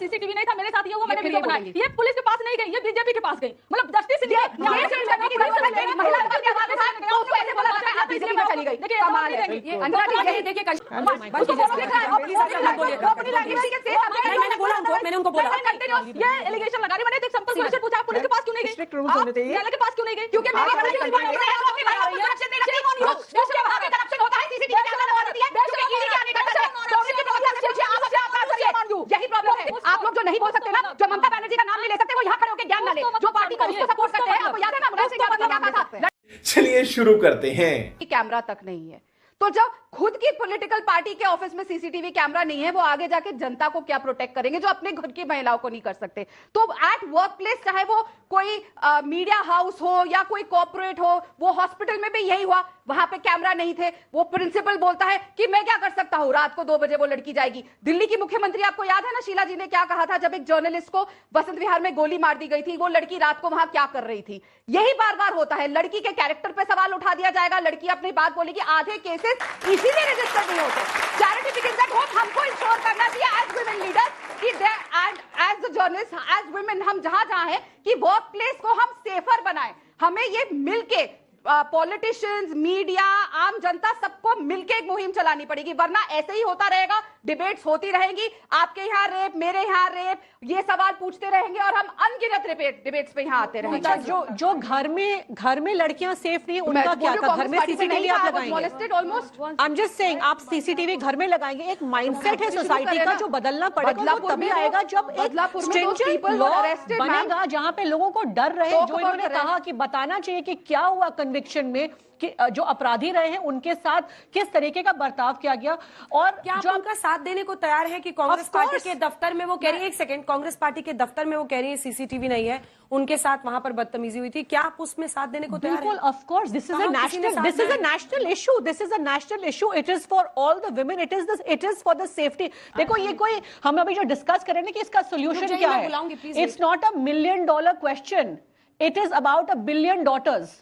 CCTV नहीं था मेरे साथ ये हुआ मैंने वीडियो बनाई। ये पुलिस के पास नहीं गई, ये बीजेपी के पास गई। मतलब जस्टिस चली गई। मैंने उनको बोला ये एलिगेशन लगा रही, मैंने एक सिंपल क्वेश्चन पूछा, पुलिस के पास क्यों नहीं गई? न्यायालय के पास क्यों नहीं गई? क्योंकि यही प्रॉब्लम है। आप लोग जो नहीं बोल सकते ना, जो ममता बनर्जी का नाम नहीं ले सकते, वो यहाँ खड़े होकर ज्ञान ना ले। जो पार्टी को उसको सपोर्ट करते हैं, आपको याद है ना मुलायम सिंह यादव ने क्या कहा था? चलिए शुरू करते हैं। कैमरा तक नहीं है, तो जब खुद की पॉलिटिकल पार्टी के ऑफिस में सीसीटीवी कैमरा नहीं है, वो आगे जाके जनता को क्या प्रोटेक्ट करेंगे जो अपने घर की महिलाओं को नहीं कर सकते? तो एट वर्क प्लेस, चाहे वो कोई मीडिया हाउस हो या कोई कॉर्पोरेट हो, वो हॉस्पिटल में भी यही हुआ, वहां पे कैमरा नहीं थे। वो प्रिंसिपल बोलता है कि मैं क्या कर सकता हूं, रात को 2 बजे वो लड़की जाएगी। दिल्ली की मुख्यमंत्री, आपको याद है ना शीला जी ने क्या कहा था जब एक जर्नलिस्ट को बसंत विहार में गोली मार दी गई थी? वो लड़की रात को वहां क्या कर रही थी? यही बार बार होता है, लड़की के कैरेक्टर पे सवाल उठा दिया जाएगा, लड़की अपनी बात बोलेगी। आधे केसेस इसीलिए रजिस्टर नहीं होते। चैरिटी बिगिंस एट होम हमको इंश्योर करना चाहिए एज वुमेन लीडर्स कि एज जर्नलिस्ट, एज वुमेन, हम जहां हैं कि वर्क प्लेस को हम सेफर बनाएं। हमें ये मिलके पॉलिटिशियंस, मीडिया, आम जनता, सबको मिलके एक मुहिम चलानी पड़ेगी, वरना ऐसे ही होता रहेगा। डिबेट्स होती रहेंगी, आपके यहाँ रेप, मेरे यहाँ रेप, ये सवाल पूछते रहेंगे और हम अनगिनत डिबेट्स पे यहाँ आते रहेंगे। जो घर में लड़कियां सेफ नहीं, उनका क्या था? घर में सीसीटीवी आप लगाएंगे? आई एम जस्ट सेइंग, आप सीसीटीवी घर में लगाएंगे। एक माइंडसेट है सोसाइटी का जो बदलना पड़ेगा, वो तभी आएगा जब एक स्ट्रिंजेंट लॉ बनेगा जहां पे लोगों को डर रहे। जो इन्होंने कहा कि बताना चाहिए कि क्या हुआ कन्विक्शन में, कि जो अपराधी रहे हैं उनके साथ किस तरीके का बर्ताव किया गया, और क्या जो उनका साथ देने को तैयार है कि कांग्रेस पार्टी के दफ्तर में वो कह रही है, एक सेकंड, कांग्रेस पार्टी के दफ्तर में वो कह रही है सीसीटीवी नहीं है, उनके साथ वहां पर बदतमीजी हुई थी, क्या आप उसमें साथ देने को तैयार हैं? Of course, this is a national issue, it is for all the women, it is for the safety. देखो, ये कोई हम अभी जो डिस्कस कर रहे हैं कि इसका सोल्यूशन क्या है, it's not $1 million question, it is about 1 billion daughters,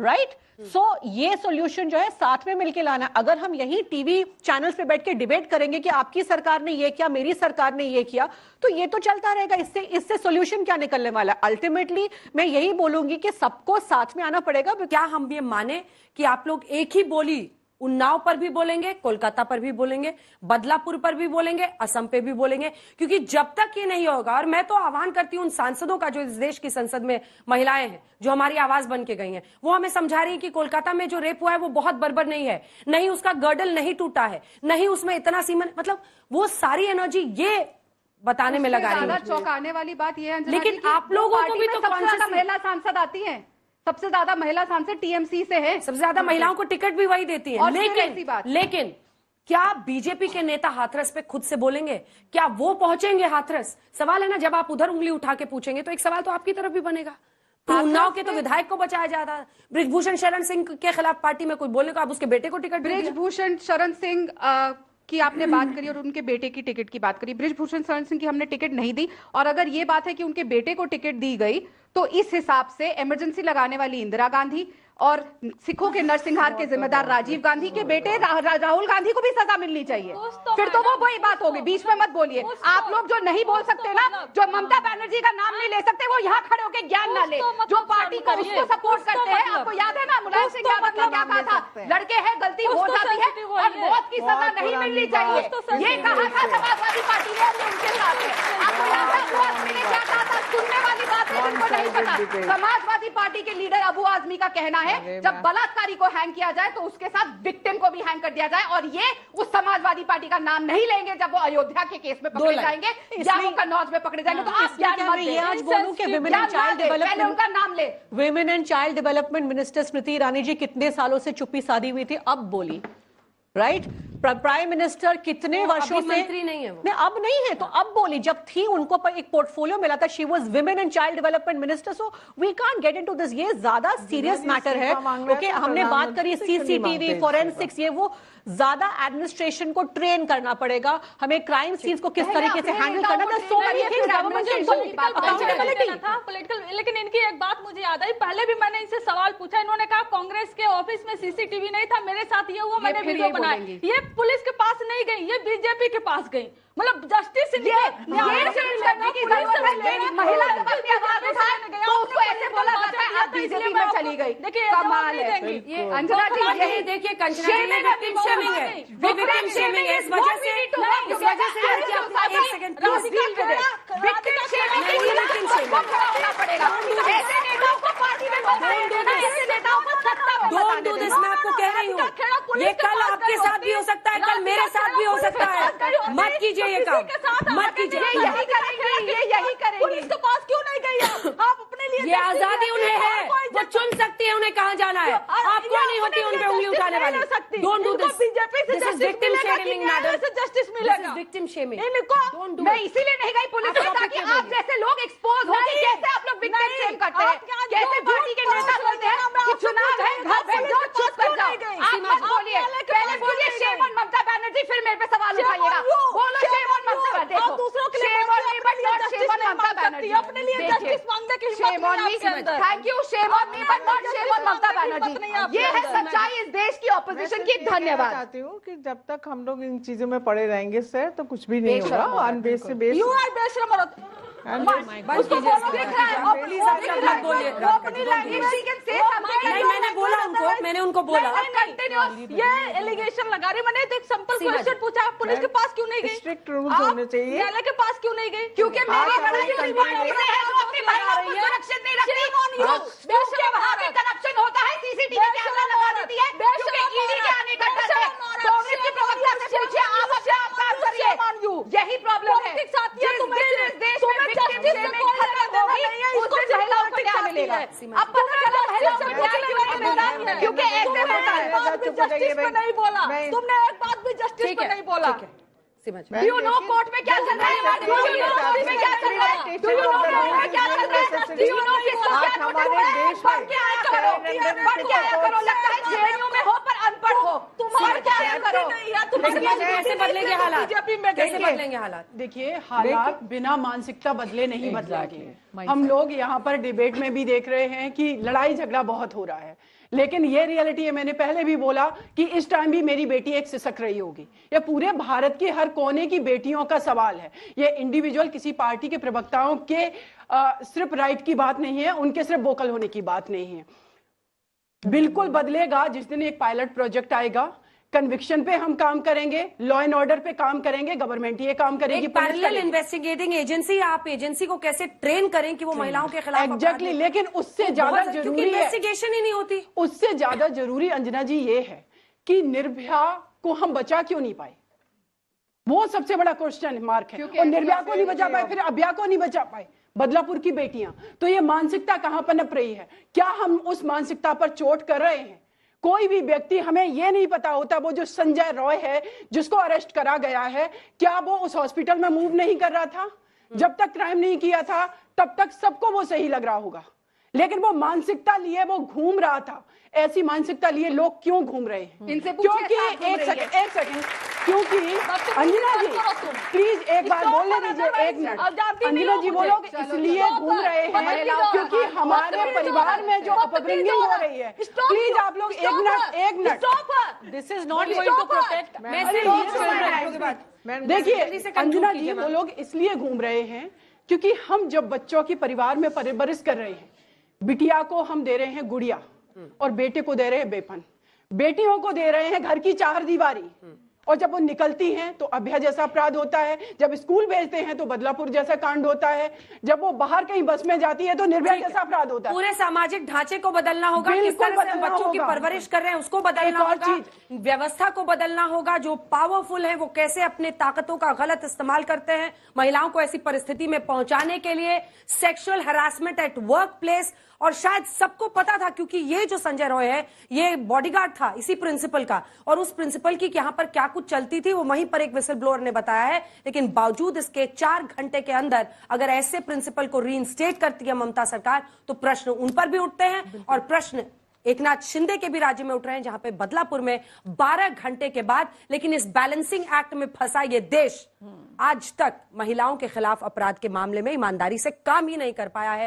right? So ये सॉल्यूशन जो है साथ में मिलकर लाना। अगर हम यही टीवी चैनल्स पे बैठ के डिबेट करेंगे कि आपकी सरकार ने ये किया, मेरी सरकार ने ये किया, तो ये तो चलता रहेगा। इससे सॉल्यूशन क्या निकलने वाला है? अल्टीमेटली मैं यही बोलूंगी कि सबको साथ में आना पड़ेगा। क्या हम ये माने कि आप लोग एक ही बोली उन्नाव पर भी बोलेंगे, कोलकाता पर भी बोलेंगे, बदलापुर पर भी बोलेंगे, असम पे भी बोलेंगे? क्योंकि जब तक ये नहीं होगा, और मैं तो आह्वान करती हूं उन सांसदों का जो इस देश की संसद में महिलाएं हैं, जो हमारी आवाज बन के गई हैं, वो हमें समझा रही है कि कोलकाता में जो रेप हुआ है वो बहुत बर्बर नहीं है, नहीं उसका गर्डल नहीं टूटा है, नहीं उसमें इतना सीमन, मतलब वो सारी एनर्जी ये बताने में लगा रही है। चौंकाने वाली बात ये है, लेकिन आप लोगों को भी तो महिला सांसद आती है, सबसे ज्यादा महिला सांसद टीएमसी से है, सबसे ज्यादा महिलाओं को टिकट भी वही देती है। लेकिन क्या बीजेपी के नेता हाथरस पे खुद से बोलेंगे? क्या वो पहुंचेंगे हाथरस? सवाल है ना, जब आप उधर उंगली उठा के पूछेंगे तो एक सवाल तो आपकी तरफ भी बनेगा। तो उन्नाव के तो विधायक को बचाया जाता है, बृजभूषण शरण सिंह के खिलाफ पार्टी में कोई बोले, आप उसके बेटे को टिकट? बृजभूषण शरण सिंह की आपने बात करी और उनके बेटे की टिकट की बात करी। बृजभूषण शरण सिंह की हमने टिकट नहीं दी, और अगर ये बात है कि उनके बेटे को टिकट दी गई, तो इस हिसाब से इमरजेंसी लगाने वाली इंदिरा गांधी और सिखों के नरसंहार के जिम्मेदार राजीव गांधी के बेटे राहुल गांधी को भी सजा मिलनी चाहिए। फिर तो वो वही बात होगी, बीच में मत बोलिए। आप लोग जो नहीं बोल सकते ना, जो ममता बनर्जी का नाम नहीं ले सकते, वो यहाँ खड़े होकर ज्ञान ना ले। जो पार्टी को उसको सपोर्ट करते हैं, आपको याद है ना मुलायम सिंह यादव ने क्या कहा था? लड़के हैं, गलती हो जाती है और मौत की सजा नहीं मिलनी चाहिए, ये कहा था समाजवादी पार्टी ने, उनके साथ है। आपको याद है अबू आजमी ने क्या कहा था? सुनने वाली बात है, जिनको नहीं पता। समाजवादी पार्टी के लीडर अबू आजमी का कहना है, जब बलात्कारी को हैंग किया जाए तो उसके साथ विक्टिम को भी हैंग कर दिया जाए, और ये उस समाजवादी पार्टी का नाम नहीं लेंगे जब वो अयोध्या के केस में पकड़े जाएंगे या वो कन्नौज में पकड़े जाएंगे। तो आप ये आज बोलूं कि विमेन एंड चाइल्ड डेवलपमेंट, उनका नाम ले, women and child development minister Smriti Irani ji कितने सालों से चुप्पी साधी हुई थी, अब बोली, राइट? प्राइम मिनिस्टर कितने वर्षों से मंत्री नहीं है वो। नहीं, अब नहीं है तो अब बोली। जब थी उनको पर एक पोर्टफोलियो मिला था, she was women and child development minister, so we can't get into this. ये ज्यादा सीरियस मैटर है। ओके, हमने बात करी सीसीटीवी, फोरेंसिक्स, ये वो ज्यादा एडमिनिस्ट्रेशन को ट्रेन करना पड़ेगा, हमें क्राइम सीन्स को किस तरीके से हैंडल करना था। So many things government can do, accountability था पॉलिटिकल। लेकिन इनकी एक बात मुझे याद आई, पहले भी मैंने इनसे सवाल पूछा, इन्होंने कहा कांग्रेस के ऑफिस में सीसीटीवी नहीं था, मेरे साथ ये हुआ, मैंने वीडियो बनाई। ये पुलिस के पास नहीं गई, ये बीजेपी के पास गई। मतलब जस्टिस ये करने की जरूरत है। महिला जब अपनी आवाज उठाए तो उसको ऐसे बोला जाता है आप बीजेपी में चली गई। देखिए कमाल है। ये अंजना जी ये देखिए कंचना जी, ये विक्टिम शेमिंग है, ये विक्टिम शेमिंग है। इस वजह से एक सेकंड विक्टिम शेमिंग नहीं, ये विक्टिम शेमिंग होना पड़ेगा। ऐसे नेताओं को पार्टी में ऐसे नेताओं को सत्ता में डोंट डू दिस। मैं आपको कह रही हूँ, ये कल आपके साथ भी हो सकता है, कल मेरे साथ भी हो सकता है। मत कीजिए ये काम, मत कीजिए। यही करेंगे, ये यही करेंगे। पुलिस के पास क्यों नहीं गई आप अपने लिए? ये आजादी उन्हें है, वो चुन सकती है उन्हें कहाँ जाना है। आपको नहीं होती उन पे उंगली उठाने वाली। Don't do this. बीजेपी से this is victim shaming madam, justice this मिलेगा। Is victim shaming. इनको मैं इसीलिए नहीं गई पुलिस में ताकि आप जैसे लोग एक्सपोज हो कि कैसे आप लोग विक्टिम शेम करते हैं, कैसे पार्टी के नेता बोलते हैं कि चुनाव है घर पे जो चुप कर जाओ। आप मत बोलिए, पहले बोलिए शेम ऑन ममता बनर्जी, फिर मेरे पे सवाल उठाइएगा। बोलो शेम ऑन ममता, देखो दूसरों के लिए shame on me but not shame on Mamata Banerjee. अपने लिए जस्टिस मांगने की shame on me, thank you. Shame on me but not shame on Mamata Banerjee. ये है सच्चाई इस देश की ऑपोजिशन की। धन्यवाद। चाहती हूँ कि जब तक हम लोग इन चीजों में पड़े रहेंगे सर तो कुछ भी नहीं होगा। ऑन बेस से बेस यू आर बेशरम औरत। बंद कीजिए प्लीज, आप सब मत बोलिए। अपनी language she can say something. नहीं, मैंने बोला उनको, मैंने उनको बोला। ये एलिगेशन लगा रही। मैंने एक सिंपल क्वेश्चन पूछा, पुलिस के पास क्यों नहीं गई? स्ट्रिक्ट रूल्स होने चाहिए। न्यायालय के पास क्यों नहीं गई? क्योंकि मेरी लड़ाई अपनी महिलाओं को सुरक्षित नहीं रखती। क्योंकि वहाँ पे करप्शन होता है, सीसीटीवी कैमरा लगा देती है, क्योंकि ईडी के आने का डर है। कांग्रेस की प्रवक्ता से पूछिए, आप अपने आप काम करिए। यही प्रॉब्लम है। जिस देश में विक्टिम शेमिंग खत्म होगी उस दिन महिलाओं को न्याय मिलेगा। अब पता चला महिलाओं को न्याय क्यों नहीं मिलता, क्योंकि ऐसे होता है। जस्टिस पे नहीं बोला तुमने, एक बात भी जस्टिस पे नहीं बोला। समझ Do you know कोर्ट में क्या चल रहा है? Do you know कोर्ट में क्या चल रहा है? Do you know कोर्ट में क्या चल रहा है? Do you know किसको क्या हमारे देश पढ़ के आया करो, पढ़ के आया करो। लगता है जेएनयू में हो पर अनपढ़ हो। पढ़ के आया करो। कैसे बदलेंगे हालात? कैसे बदलेंगे हालात? देखिए, हालात बिना मानसिकता बदले नहीं बदलेंगे। हम लोग यहाँ पर डिबेट में भी देख रहे हैं कि लड़ाई झगड़ा बहुत हो रहा है, लेकिन ये रियलिटी है। मैंने पहले भी बोला कि इस टाइम भी मेरी बेटी एक सिसक रही होगी। ये पूरे भारत के हर कोने की बेटियों का सवाल है। ये इंडिविजुअल किसी पार्टी के प्रवक्ताओं के सिर्फ राइट की बात नहीं है, उनके सिर्फ वोकल होने की बात नहीं है। बिल्कुल बदलेगा जिस दिन एक पायलट प्रोजेक्ट आएगा। कन्विक्शन पे हम काम करेंगे, लॉ एंड ऑर्डर पे काम करेंगे, गवर्नमेंट ये काम करेगी। पैरेलल इन्वेस्टिगेटिंग एजेंसी, आप एजेंसी को कैसे ट्रेन करें कि वो महिलाओं के खिलाफ एग्जैक्टली, लेकिन उससे ज्यादा जरूरी है, इन्वेस्टिगेशन ही नहीं होती। उससे ज्यादा जरूरी अंजना जी ये है कि निर्भया को हम बचा क्यों नहीं पाए। वो सबसे बड़ा क्वेश्चन मार्क है। और निर्भया को नहीं बचा पाए, फिर अभया को नहीं बचा पाए, बदलापुर की बेटियां। तो ये मानसिकता कहां पनप रही है? क्या हम उस मानसिकता पर चोट कर रहे हैं? कोई भी व्यक्ति, हमें यह नहीं पता होता वो जो संजय रॉय है जिसको अरेस्ट करा गया है, क्या वो उस हॉस्पिटल में मूव नहीं कर रहा था? जब तक क्राइम नहीं किया था तब तक सबको वो सही लग रहा होगा, लेकिन वो मानसिकता लिए वो घूम रहा था। ऐसी मानसिकता लिए लोग क्यों घूम रहे हैं? इनसे क्योंकि एक सेकंड, क्योंकि अंजना जी प्लीज एक बार बोलने दीजिए, एक मिनट। अंजना जी, वो लोग इसलिए घूम रहे हैं क्योंकि हमारे परिवार में जो अपब्रिंगिंग हो रही है। प्लीज आप लोग एक minute. This is not going to protect. देखिए अंजना जी, वो लोग इसलिए घूम रहे हैं क्योंकि हम जब बच्चों की परिवार में परवरिश कर रहे हैं, बिटिया को हम दे रहे हैं गुड़िया और बेटे को दे रहे हैं बेपन, बेटियों को दे रहे हैं घर की चार दीवारी, और जब वो निकलती हैं तो अभया जैसा अपराध होता है, जब स्कूल भेजते हैं तो बदलापुर जैसा कांड होता है, जब वो बाहर कहीं बस में जाती है तो निर्भया जैसा अपराध होता है। पूरे सामाजिक ढांचे को बदलना होगा, किस तरह से हम बच्चों की परवरिश कर रहे हैं उसको बदलना होगा, व्यवस्था को बदलना होगा। जो पावरफुल है वो कैसे अपने ताकतों का गलत इस्तेमाल करते हैं महिलाओं को ऐसी परिस्थिति में पहुंचाने के लिए। Sexual harassment at work place, और शायद सबको पता था क्योंकि ये जो संजय रॉय है ये बॉडीगार्ड था इसी प्रिंसिपल का, और उस प्रिंसिपल की यहाँ पर क्या कुछ चलती थी वो वहीं पर एक विसल ब्लोअर ने बताया है। लेकिन बावजूद इसके 4 घंटे के अंदर अगर ऐसे प्रिंसिपल को रीइंस्टेट करती है ममता सरकार तो प्रश्न उन पर भी उठते हैं, और प्रश्न एकनाथ शिंदे के भी राज्य में उठ रहे हैं जहां पे बदलापुर में 12 घंटे के बाद। लेकिन इस बैलेंसिंग एक्ट में फंसा ये देश आज तक महिलाओं के खिलाफ अपराध के मामले में ईमानदारी से काम ही नहीं कर पाया है।